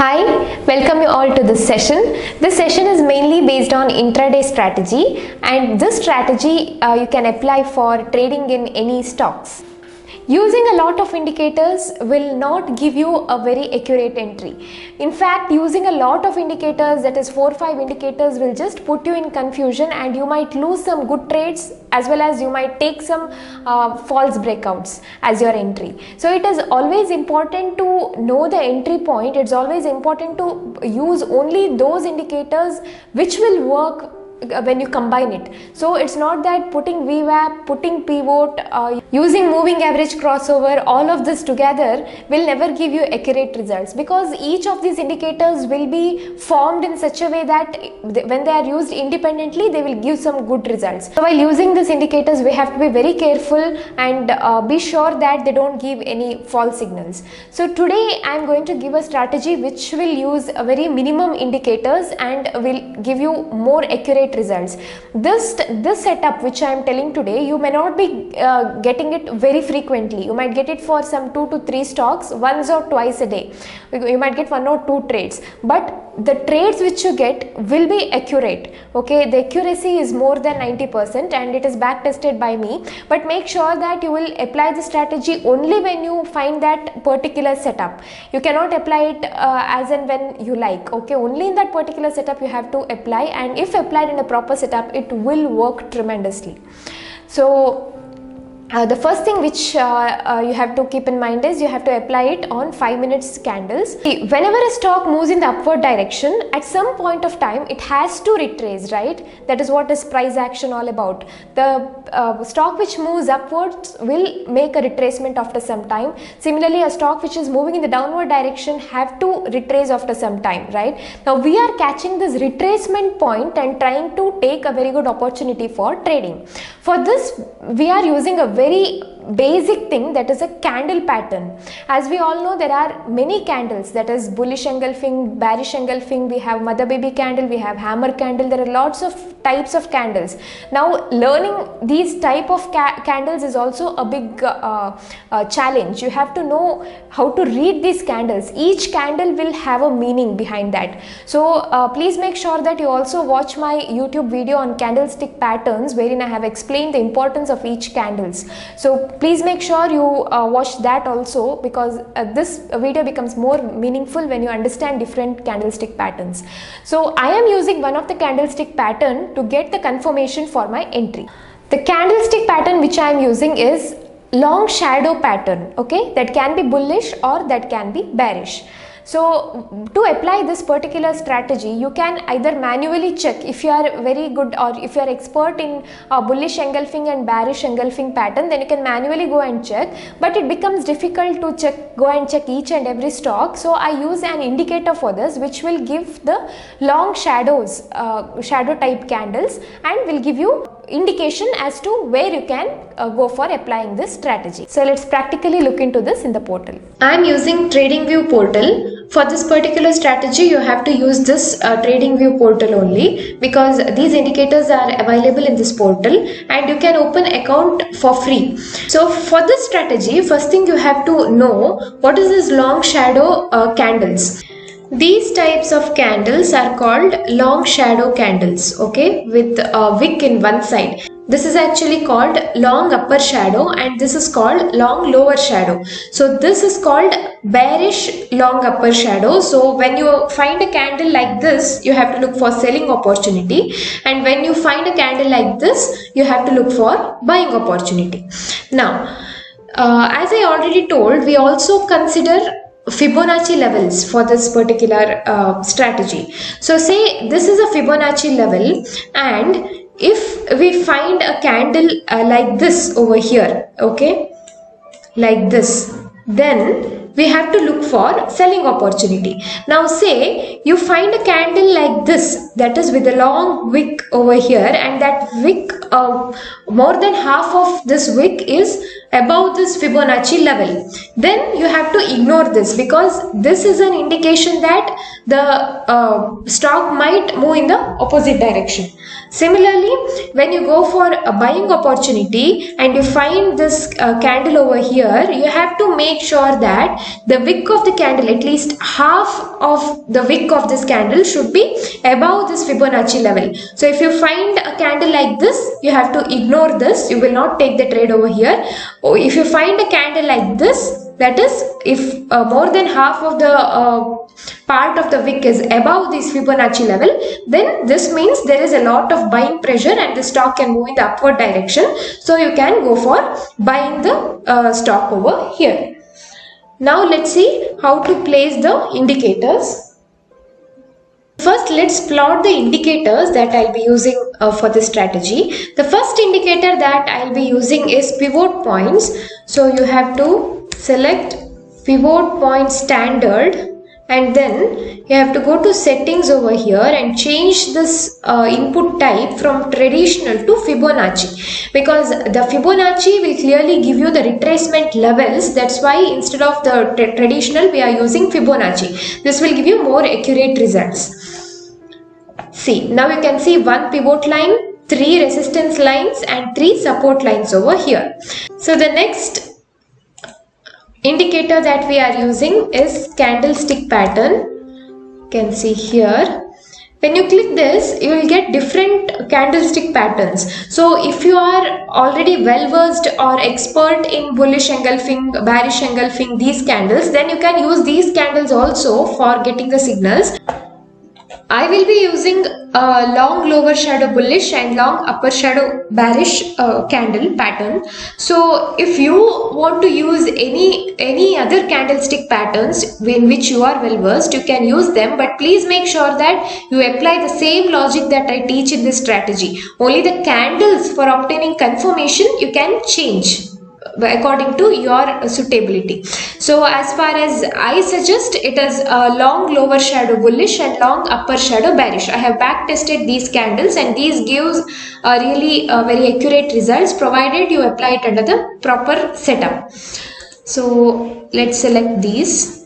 Hi, welcome you all to this session. This session is mainly based on intraday strategy, and this strategy you can apply for trading in any stocks. Using a lot of indicators will not give you a very accurate entry. In fact, using a lot of indicators, that is 4 or 5 indicators, will just put you in confusion and you might lose some good trades as well as you might take some false breakouts as your entry. So it is always important to know the entry point. It's always important to use only those indicators which will work when you combine it. So it's not that putting VWAP, putting pivot, using moving average crossover, all of this together will never give you accurate results, because each of these indicators will be formed in such a way that when they are used independently, they will give some good results. So while using these indicators, we have to be very careful and be sure that they don't give any false signals. So today I am going to give a strategy which will use a very minimum indicators and will give you more accurate results. This setup which I am telling today, you may not be getting it very frequently. You might get it for some 2 to 3 stocks once or twice a day. You might get 1 or 2 trades, but the trades which you get will be accurate. Okay, the accuracy is more than 90% and it is back tested by me. But make sure that you will apply the strategy only when you find that particular setup. You cannot apply it as and when you like. Okay, only in that particular setup you have to apply, and if applied in a proper setup, it will work tremendously. So the first thing which you have to keep in mind is you have to apply it on 5 minutes candles. See, whenever a stock moves in the upward direction, at some point of time it has to retrace, right? That is what is price action all about. The stock which moves upwards will make a retracement after some time. Similarly, a stock which is moving in the downward direction have to retrace after some time, right? Now we are catching this retracement point and trying to take a very good opportunity for trading. For this, we are using a very basic thing, that is a candle pattern. As we all know, there are many candles, that is bullish engulfing, bearish engulfing, we have mother baby candle, we have hammer candle. There are lots of types of candles. Now learning these type of candles is also a big challenge. You have to know how to read these candles. Each candle will have a meaning behind that. So please make sure that you also watch my YouTube video on candlestick patterns, wherein I have explained the importance of each candles. So please make sure you watch that also, because this video becomes more meaningful when you understand different candlestick patterns. So I am using one of the candlestick pattern to get the confirmation for my entry. The candlestick pattern which I am using is long shadow pattern, okay, that can be bullish or that can be bearish. So to apply this particular strategy, you can either manually check if you are very good, or if you are expert in bullish engulfing and bearish engulfing pattern, then you can manually go and check, but it becomes difficult to go and check each and every stock. So I use an indicator for this, which will give the long shadows, shadow type candles, and will give you indication as to where you can go for applying this strategy. So let's practically look into this in the portal. I am using TradingView portal. For this particular strategy, you have to use this TradingView portal only, because these indicators are available in this portal and you can open account for free. So for this strategy, first thing you have to know what is this long shadow candles. These types of candles are called long shadow candles, okay, with a wick in one side. This is actually called long upper shadow and this is called long lower shadow. So this is called bearish long upper shadow. So when you find a candle like this, you have to look for selling opportunity, and when you find a candle like this, you have to look for buying opportunity. Now, as I already told, we also consider Fibonacci levels for this particular strategy. So say this is a Fibonacci level, and if we find a candle like this over here, okay, like this, then we have to look for selling opportunity. Now say you find a candle like this, that is with a long wick over here, and that wick, more than half of this wick is above this Fibonacci level, then you have to ignore this, because this is an indication that the stock might move in the opposite direction. Similarly, when you go for a buying opportunity and you find this candle over here, you have to make sure that the wick of the candle, at least half of the wick of this candle, should be above this Fibonacci level. So if you find a candle like this, you have to ignore this. You will not take the trade over here. Or if you find a candle like this, that is, if more than half of the part of the wick is above this Fibonacci level, then this means there is a lot of buying pressure and the stock can move in the upward direction. So you can go for buying the stock over here. Now let's see how to place the indicators. First, let's plot the indicators that I'll be using for this strategy. The first indicator that I'll be using is pivot points. So you have to select pivot point standard, and then you have to go to settings over here and change this input type from traditional to Fibonacci, because the Fibonacci will clearly give you the retracement levels. That's why instead of the traditional, we are using Fibonacci. This will give you more accurate results. See, now you can see one pivot line, 3 resistance lines and 3 support lines over here. So the next indicator that we are using is candlestick pattern. You can see here. When you click this, you will get different candlestick patterns. So if you are already well versed or expert in bullish engulfing, bearish engulfing these candles, then you can use these candles also for getting the signals. I will be using a long lower shadow bullish and long upper shadow bearish candle pattern. So if you want to use any other candlestick patterns in which you are well versed, you can use them, but please make sure that you apply the same logic that I teach in this strategy. Only the candles for obtaining confirmation you can change according to your suitability. So as far as I suggest, it is a long lower shadow bullish and long upper shadow bearish. I have back tested these candles and these gives really very accurate results, provided you apply it under the proper setup. So let's select these.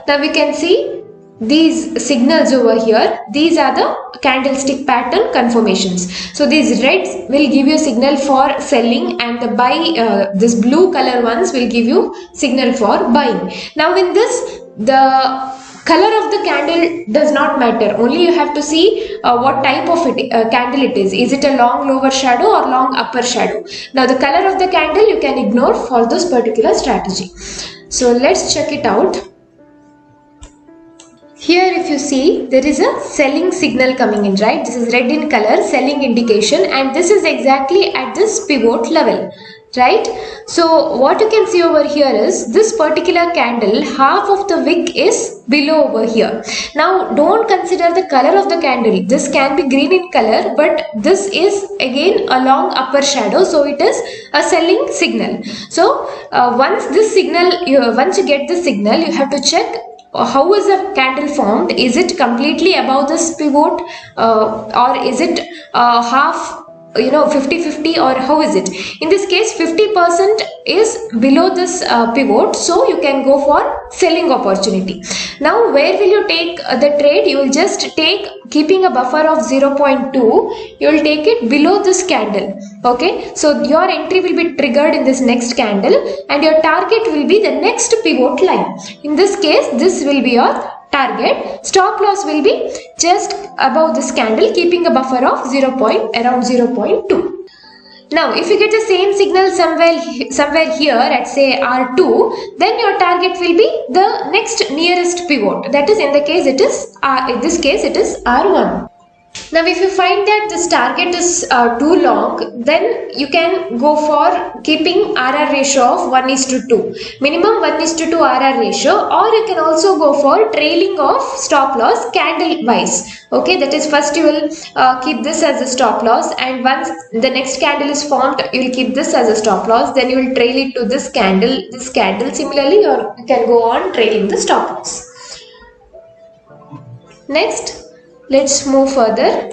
Now we can see these signals over here. These are the candlestick pattern confirmations. So these reds will give you signal for selling, and the this blue color ones will give you signal for buying. Now in this, the color of the candle does not matter. Only you have to see what type of candle it is. Is it a long lower shadow or long upper shadow? Now the color of the candle you can ignore for this particular strategy. So let's check it out. Here if you see, there is a selling signal coming in, right? This is red in color, selling indication, and this is exactly at this pivot level, right? So what you can see over here is this particular candle, half of the wick is below over here. Now don't consider the color of the candle. This can be green in color, but this is again a long upper shadow, so it is a selling signal. So once you get this signal, you have to check how is the candle formed. Is it completely above this pivot or is it half, 50-50, or how is it? In this case 50% is below this pivot, so you can go for selling opportunity. Now where will you take the trade? You will just take, keeping a buffer of 0.2, you will take it below this candle. Okay, so your entry will be triggered in this next candle and your target will be the next pivot line. In this case, this will be your target. Stop loss will be just above this candle, keeping a buffer of around 0.2. Now if you get the same signal somewhere here at say R2, then your target will be the next nearest pivot. That is, in this case it is R1. Now if you find that this target is too long, then you can go for keeping RR ratio of 1:2, minimum 1:2 RR ratio, or you can also go for trailing of stop loss candle wise. Okay, that is, first you will keep this as a stop loss, and once the next candle is formed, you will keep this as a stop loss, then you will trail it to this candle, similarly, or you can go on trailing the stop loss. Next, let's move further.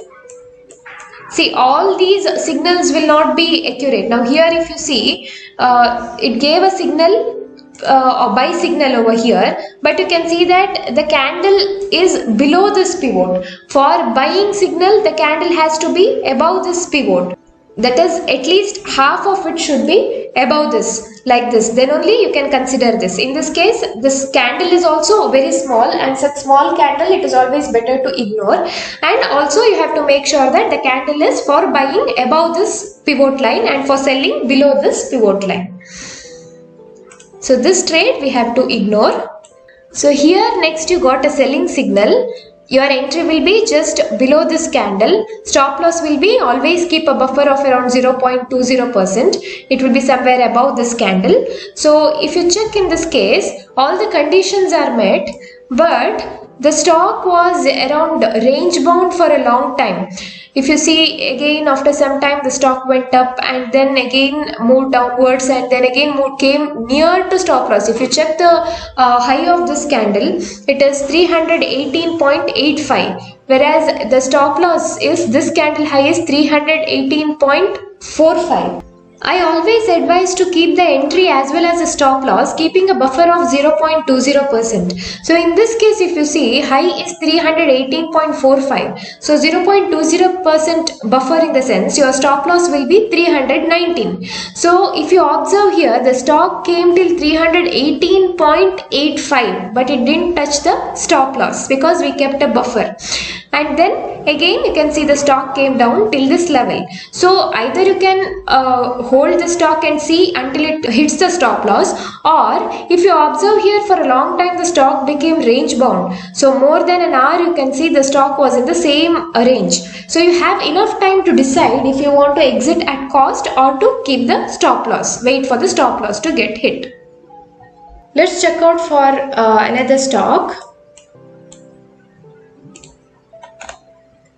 See, all these signals will not be accurate. Now here if you see, it gave a signal or buy signal over here, but you can see that the candle is below this pivot. For buying signal, the candle has to be above this pivot. That is, at least half of it should be above this, like this. Then only you can consider this. In this case, this candle is also very small, and such small candle it is always better to ignore. And also you have to make sure that the candle is for buying above this pivot line and for selling below this pivot line. So this trade we have to ignore. So here next you got a selling signal. Your entry will be just below this candle. Stop loss will be always keep a buffer of around 0.20%. It will be somewhere above this candle. So if you check in this case, all the conditions are met, but the stock was around range bound for a long time. If you see, again after some time the stock went up and then again moved downwards and then again came near to stop loss. If you check the high of this candle, it is 318.85, whereas the stop loss is, this candle high is 318.45. I always advise to keep the entry as well as the stop loss keeping a buffer of 0.20%. So in this case, if you see, high is 318.45. So 0.20% buffer, in the sense your stop loss will be 319. So if you observe here, the stock came till 318.85, but it didn't touch the stop loss because we kept a buffer. And then again you can see the stock came down till this level. So either you can hold the stock and see until it hits the stop loss, or if you observe here, for a long time the stock became range bound. So more than an hour you can see the stock was in the same range. So you have enough time to decide if you want to exit at cost or to keep the stop loss. Wait for the stop loss to get hit. Let's check out for another stock.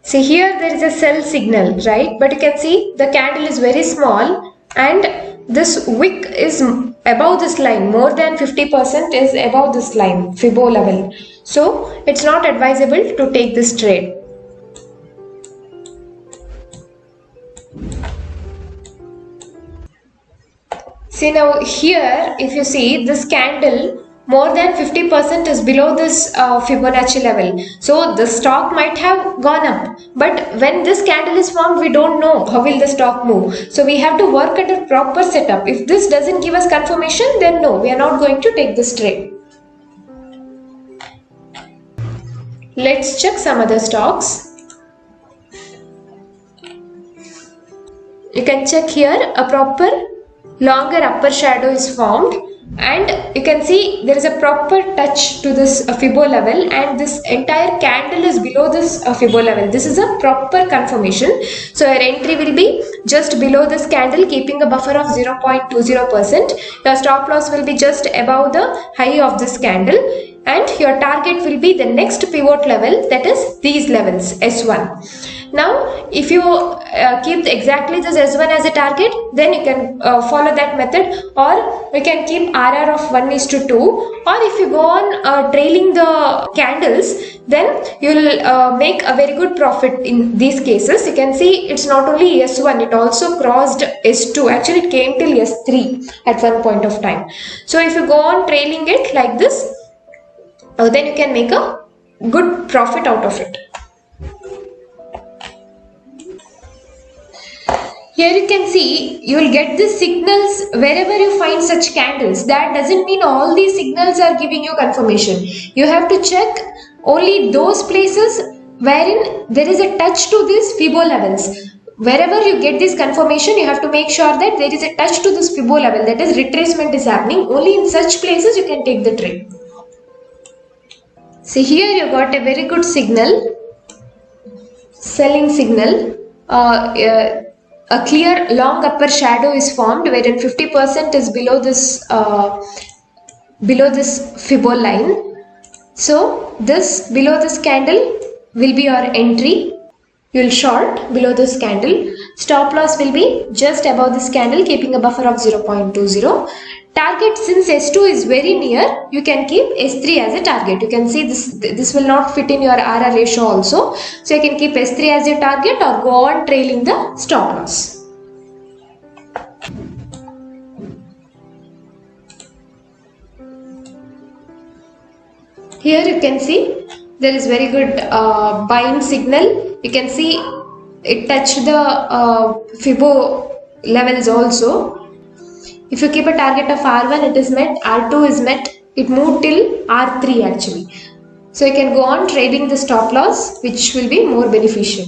See, here there is a sell signal, right? But you can see the candle is very small and this wick is above this line. More than 50% is above this line, Fibo level. So it's not advisable to take this trade. See, now here if you see, this candle more than 50% is below this Fibonacci level. So the stock might have gone up, but when this candle is formed, we don't know how will the stock move. So we have to work at a proper setup. If this doesn't give us confirmation, then no, we are not going to take this trade. Let's check some other stocks. You can check here, a proper longer upper shadow is formed. And you can see there is a proper touch to this Fibo level, and this entire candle is below this Fibo level. This is a proper confirmation. So your entry will be just below this candle, keeping a buffer of 0.20%. Your stop loss will be just above the high of this candle, and your target will be the next pivot level, that is these levels, S1. Now if you keep exactly this S1 as a target, then you can follow that method, or we can keep RR of 1:2, or if you go on trailing the candles, then you will make a very good profit in these cases. You can see it's not only S1, it also crossed S2. Actually it came till S3 at one point of time. So if you go on trailing it like this, then you can make a good profit out of it. Here you can see, you will get the signals wherever you find such candles. That doesn't mean all these signals are giving you confirmation. You have to check only those places wherein there is a touch to these Fibo levels. Wherever you get this confirmation, you have to make sure that there is a touch to this Fibo level, that is retracement is happening. Only in such places you can take the trade. See, here you got a very good signal, selling signal. A clear long upper shadow is formed wherein 50% is below this Fibo line. So this below this candle will be your entry. You will short below this candle. Stop loss will be just above this candle, keeping a buffer of 0.20. Target, since S2 is very near, you can keep S3 as a target. You can see this will not fit in your RR ratio also. So you can keep S3 as your target or go on trailing the stop loss. Here you can see there is very good buying signal. You can see it touched the Fibo levels also. If you keep a target of R1, it is met, R2 is met, it moved till R3 actually. So you can go on trading the stop loss, which will be more beneficial.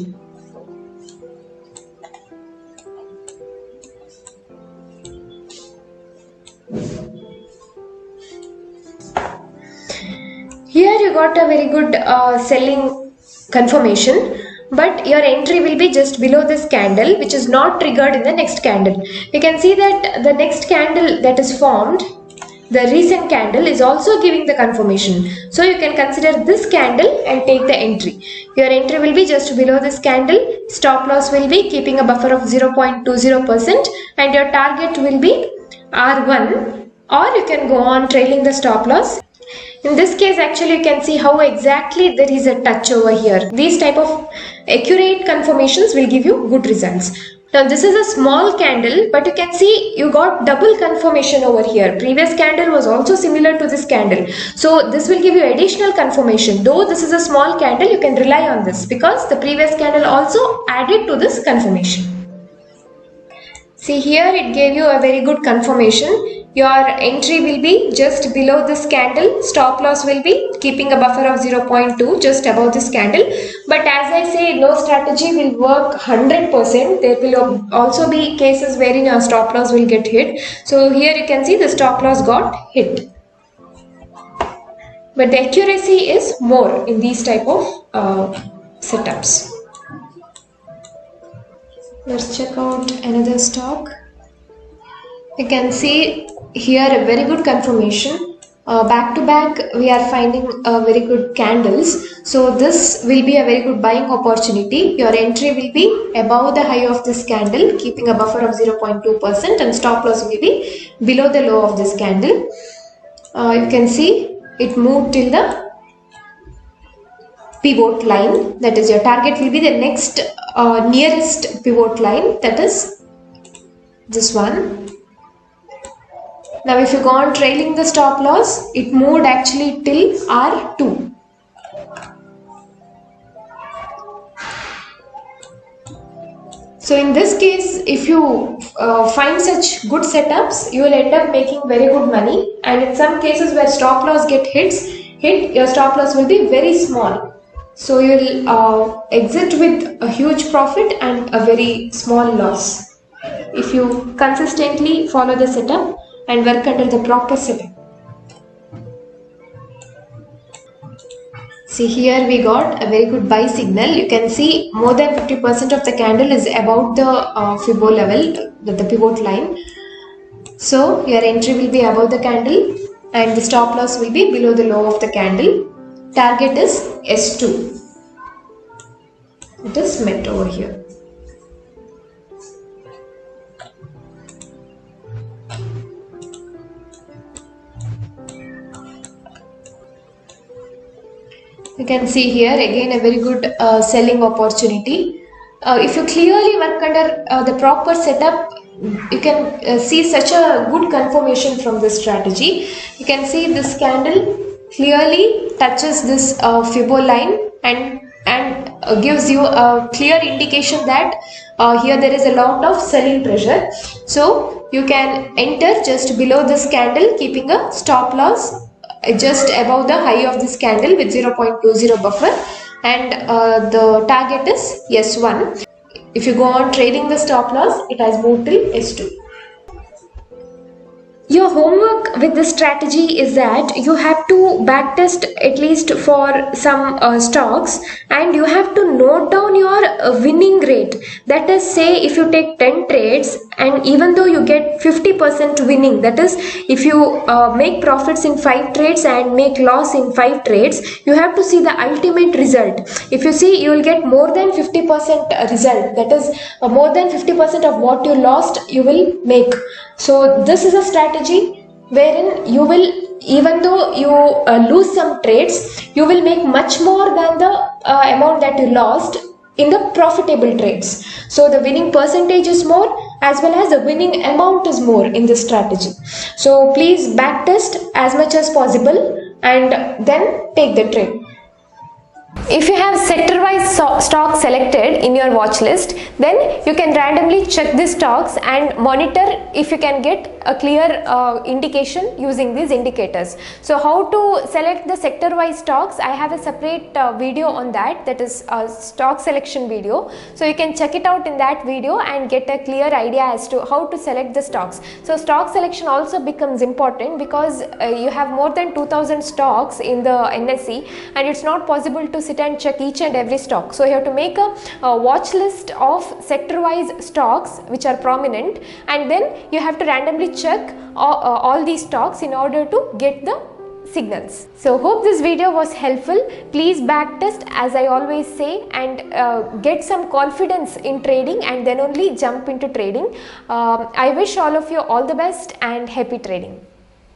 Here you got a very good selling confirmation, but your entry will be just below this candle, which is not triggered in the next candle. You can see that the next candle that is formed, the recent candle, is also giving the confirmation. So you can consider this candle and take the entry. Your entry will be just below this candle. Stop loss will be keeping a buffer of 0.20% and your target will be R1, or you can go on trailing the stop loss. In this case, actually you can see how exactly there is a touch over here. These type of accurate confirmations will give you good results. Now this is a small candle, but you can see you got double confirmation over here. Previous candle was also similar to this candle. So this will give you additional confirmation. Though this is a small candle, you can rely on this because the previous candle also added to this confirmation. See, here it gave you a very good confirmation. Your entry will be just below this candle. Stop loss will be keeping a buffer of 0.2 just above this candle. But as I say, no strategy will work 100%. There will also be cases wherein your stop loss will get hit. So here you can see the stop loss got hit. But the accuracy is more in these type of setups. Let's check out another stock. You can see here a very good confirmation. Back to back we are finding very good candles. So this will be a very good buying opportunity. Your entry will be above the high of this candle, keeping a buffer of 0.2%, and stop loss will be below the low of this candle. You can see it moved till the pivot line. That is, your target will be the next nearest pivot line, that is this one. Now if you go on trailing the stop loss, it moved actually till R2. So in this case, if you find such good setups, you will end up making very good money. And in some cases where stop loss hit, your stop loss will be very small. So you will exit with a huge profit and a very small loss if you consistently follow the setup and work under the proper setup. See, here we got a very good buy signal. You can see more than 50% of the candle is above the Fibo level, the pivot line. So your entry will be above the candle and the stop loss will be below the low of the candle. Target is S2. It is met over here. You can see here again a very good selling opportunity. If you clearly work under the proper setup, you can see such a good confirmation from this strategy. You can see this candle clearly touches this Fibo line and gives you a clear indication that here there is a lot of selling pressure. So you can enter just below this candle, keeping a stop loss just above the high of this candle with 0.20 buffer, and the target is S1. If you go on trading the stop loss, it has moved till S2. Your homework with this strategy is that you have to backtest at least for some stocks, and you have to note down your winning rate. That is, say if you take 10 trades and even though you get 50% winning, that is if you make profits in 5 trades and make loss in 5 trades, you have to see the ultimate result. If you see, you will get more than 50% result, that is more than 50% of what you lost you will make. So this is a strategy wherein you will, even though you lose some trades, you will make much more than the amount that you lost in the profitable trades. So the winning percentage is more, as well as the winning amount is more in this strategy. So please back test as much as possible and then take the trade. If you have sector-wise stocks selected in your watch list, then you can randomly check the stocks and monitor if you can get a clear indication using these indicators. So how to select the sector-wise stocks, I have a separate video on that, that is a stock selection video. So you can check it out in that video and get a clear idea as to how to select the stocks. So stock selection also becomes important because you have more than 2000 stocks in the NSE and it's not possible to sit and check each and every stock. So you have to make a watch list of sector-wise stocks which are prominent, and then you have to randomly check all these stocks in order to get the signals. So hope this video was helpful. Please backtest as I always say, and get some confidence in trading and then only jump into trading. I wish all of you all the best and happy trading.